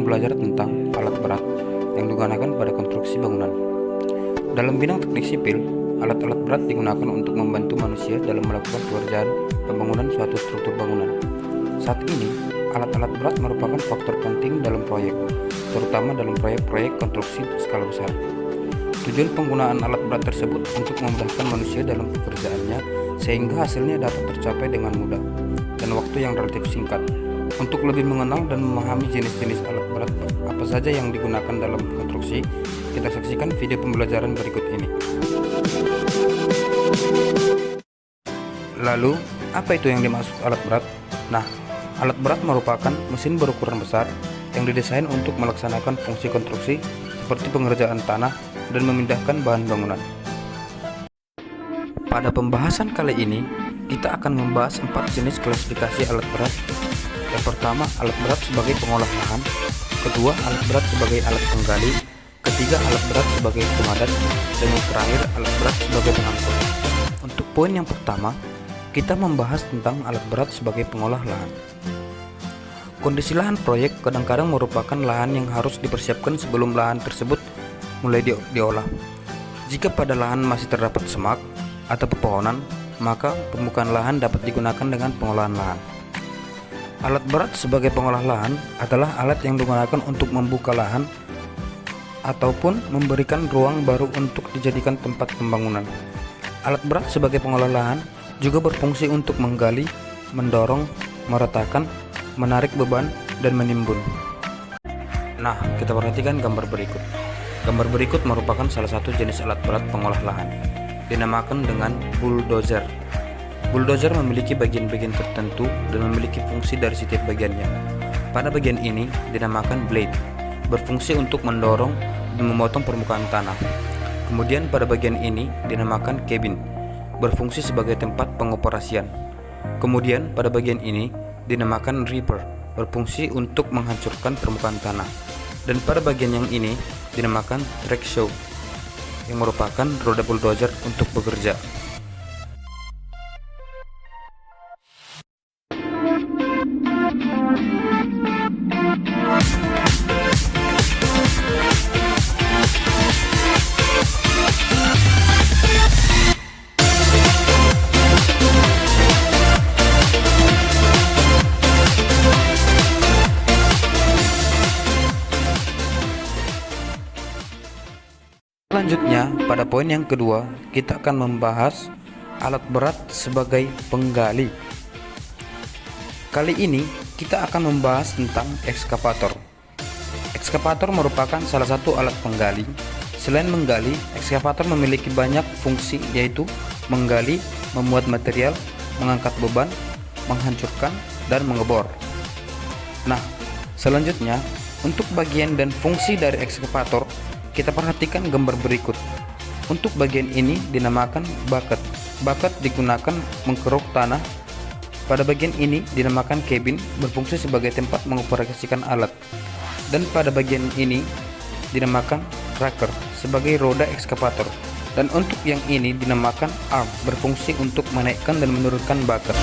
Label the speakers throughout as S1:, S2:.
S1: akan belajar tentang alat berat yang digunakan pada konstruksi bangunan. Dalam bidang teknik sipil, alat-alat berat digunakan untuk membantu manusia dalam melakukan pekerjaan pembangunan suatu struktur bangunan. Saat ini, alat-alat berat merupakan faktor penting dalam proyek, terutama dalam proyek-proyek konstruksi skala besar. Tujuan penggunaan alat berat tersebut untuk memudahkan manusia dalam pekerjaannya sehingga hasilnya dapat tercapai dengan mudah dan waktu yang relatif singkat. Untuk lebih mengenal dan memahami jenis-jenis alat berat apa saja yang digunakan dalam konstruksi, kita saksikan video pembelajaran berikut ini. Lalu, apa itu yang dimaksud alat berat? Nah, alat berat merupakan mesin berukuran besar yang didesain untuk melaksanakan fungsi konstruksi seperti pengerjaan tanah dan memindahkan bahan bangunan. Pada pembahasan kali ini, kita akan membahas 4 jenis klasifikasi alat berat. Yang pertama, alat berat sebagai pengolah lahan. Kedua, alat berat sebagai alat penggali. Ketiga, alat berat sebagai pemadat. Dan yang terakhir, alat berat sebagai pengangkut. Untuk poin yang pertama, kita membahas tentang alat berat sebagai pengolah lahan. Kondisi lahan proyek kadang-kadang merupakan lahan yang harus dipersiapkan sebelum lahan tersebut mulai diolah. Jika pada lahan masih terdapat semak atau pepohonan, maka permukaan lahan dapat digunakan dengan pengolahan lahan. Alat berat sebagai pengolah lahan adalah alat yang digunakan untuk membuka lahan ataupun memberikan ruang baru untuk dijadikan tempat pembangunan. Alat berat sebagai pengolah lahan juga berfungsi untuk menggali, mendorong, meratakan, menarik beban, dan menimbun. Nah, kita perhatikan gambar berikut. Gambar berikut merupakan salah satu jenis alat berat pengolah lahan, dinamakan dengan bulldozer. Bulldozer memiliki bagian-bagian tertentu dan memiliki fungsi dari setiap bagiannya. Pada bagian ini dinamakan blade, berfungsi untuk mendorong dan memotong permukaan tanah. Kemudian pada bagian ini dinamakan cabin, berfungsi sebagai tempat pengoperasian. Kemudian pada bagian ini dinamakan reaper, berfungsi untuk menghancurkan permukaan tanah. Dan pada bagian yang ini dinamakan track show, yang merupakan roda bulldozer untuk bekerja. Selanjutnya, pada poin yang kedua, kita akan membahas alat berat sebagai penggali. Kali ini, kita akan membahas tentang ekskavator. Ekskavator merupakan salah satu alat penggali. Selain menggali, ekskavator memiliki banyak fungsi, yaitu menggali, memuat material, mengangkat beban, menghancurkan, dan mengebor. Nah, selanjutnya, untuk bagian dan fungsi dari ekskavator, kita perhatikan gambar berikut. Untuk bagian ini dinamakan bucket. Bucket digunakan mengkeruk tanah. Pada bagian ini dinamakan cabin, berfungsi sebagai tempat mengoperasikan alat. Dan pada bagian ini dinamakan tracker, sebagai roda ekskavator. Dan untuk yang ini dinamakan arm, berfungsi untuk menaikkan dan menurunkan bucket.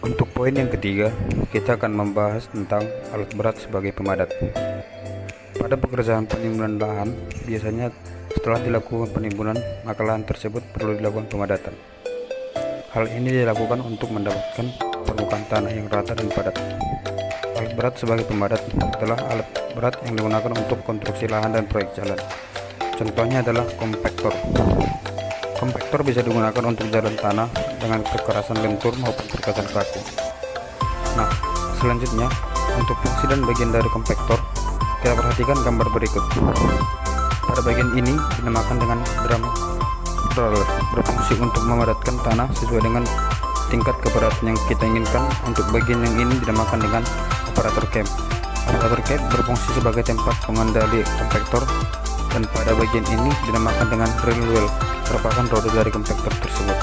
S1: Untuk poin yang ketiga, kita akan membahas tentang alat berat sebagai pemadat. Pada pekerjaan penimbunan lahan, biasanya setelah dilakukan penimbunan, maka lahan tersebut perlu dilakukan pemadatan. Hal ini dilakukan untuk mendapatkan permukaan tanah yang rata dan padat. Alat berat sebagai pemadat adalah alat berat yang digunakan untuk konstruksi lahan dan proyek jalan. Contohnya adalah kompaktor. Kompaktor bisa digunakan untuk jalan tanah dengan kekerasan lentur maupun kekerasan kaku. Nah, selanjutnya untuk fungsi dan bagian dari kompaktor, kita perhatikan gambar berikut. Pada bagian ini dinamakan dengan drum roller, berfungsi untuk memadatkan tanah sesuai dengan tingkat kepadatan yang kita inginkan. Untuk bagian yang ini dinamakan dengan operator camp. Alat overhead berfungsi sebagai tempat pengendali kompaktor, dan pada bagian ini dinamakan dengan reel wheel, merupakan roda dari kompaktor tersebut.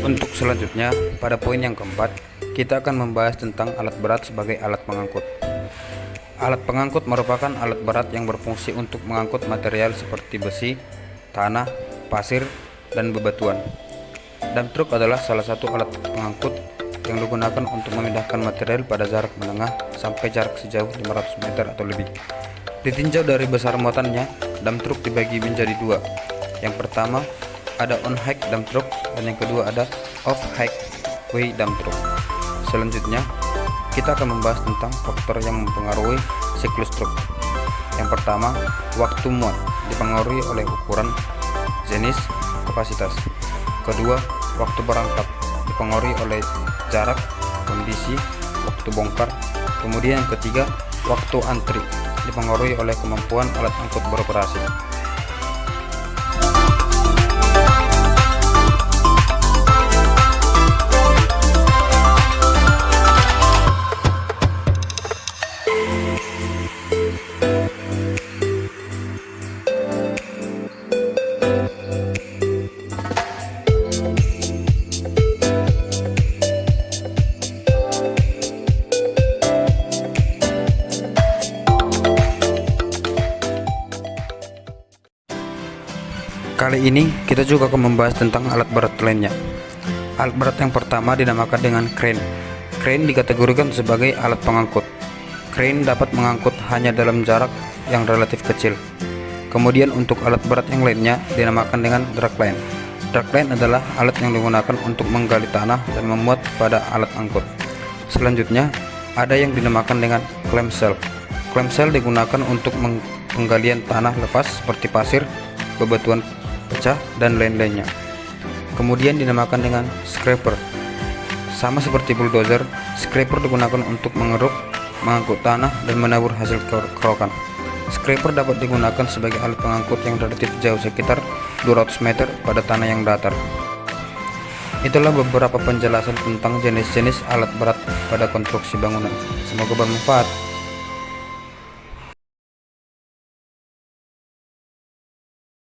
S1: Untuk selanjutnya, pada poin yang keempat, kita akan membahas tentang alat berat sebagai alat pengangkut. Alat pengangkut merupakan alat berat yang berfungsi untuk mengangkut material seperti besi, tanah, pasir, dan bebatuan. Dump truck adalah salah satu alat pengangkut yang digunakan untuk memindahkan material pada jarak menengah sampai jarak sejauh 500 meter atau lebih. Ditinjau dari besar muatannya, dump truck dibagi menjadi dua. Yang pertama ada on-hike dump truck, dan yang kedua ada off-highway dump truck. Selanjutnya, kita akan membahas tentang faktor yang mempengaruhi siklus truk. Yang pertama, waktu muat dipengaruhi oleh ukuran, jenis, kapasitas. Kedua, waktu berangkat dipengaruhi oleh jarak, kondisi, waktu bongkar. Kemudian yang ketiga, waktu antri dipengaruhi oleh kemampuan alat angkut beroperasi. Kali ini kita juga akan membahas tentang alat berat lainnya. Alat berat yang pertama dinamakan dengan crane. Crane dikategorikan sebagai alat pengangkut. Crane dapat mengangkut hanya dalam jarak yang relatif kecil. Kemudian untuk alat berat yang lainnya dinamakan dengan dragline. Dragline adalah alat yang digunakan untuk menggali tanah dan memuat pada alat angkut. Selanjutnya ada yang dinamakan dengan clamshell. Clamshell digunakan untuk penggalian tanah lepas seperti pasir, bebatuan pecah, dan lain-lainnya. Kemudian dinamakan dengan scraper. Sama seperti bulldozer, scraper digunakan untuk mengeruk, mengangkut tanah, dan menabur hasil kerokan. Scraper dapat digunakan sebagai alat pengangkut yang relatif jauh, sekitar 200 meter pada tanah yang datar. Itulah beberapa penjelasan tentang jenis-jenis alat berat pada konstruksi bangunan. Semoga bermanfaat.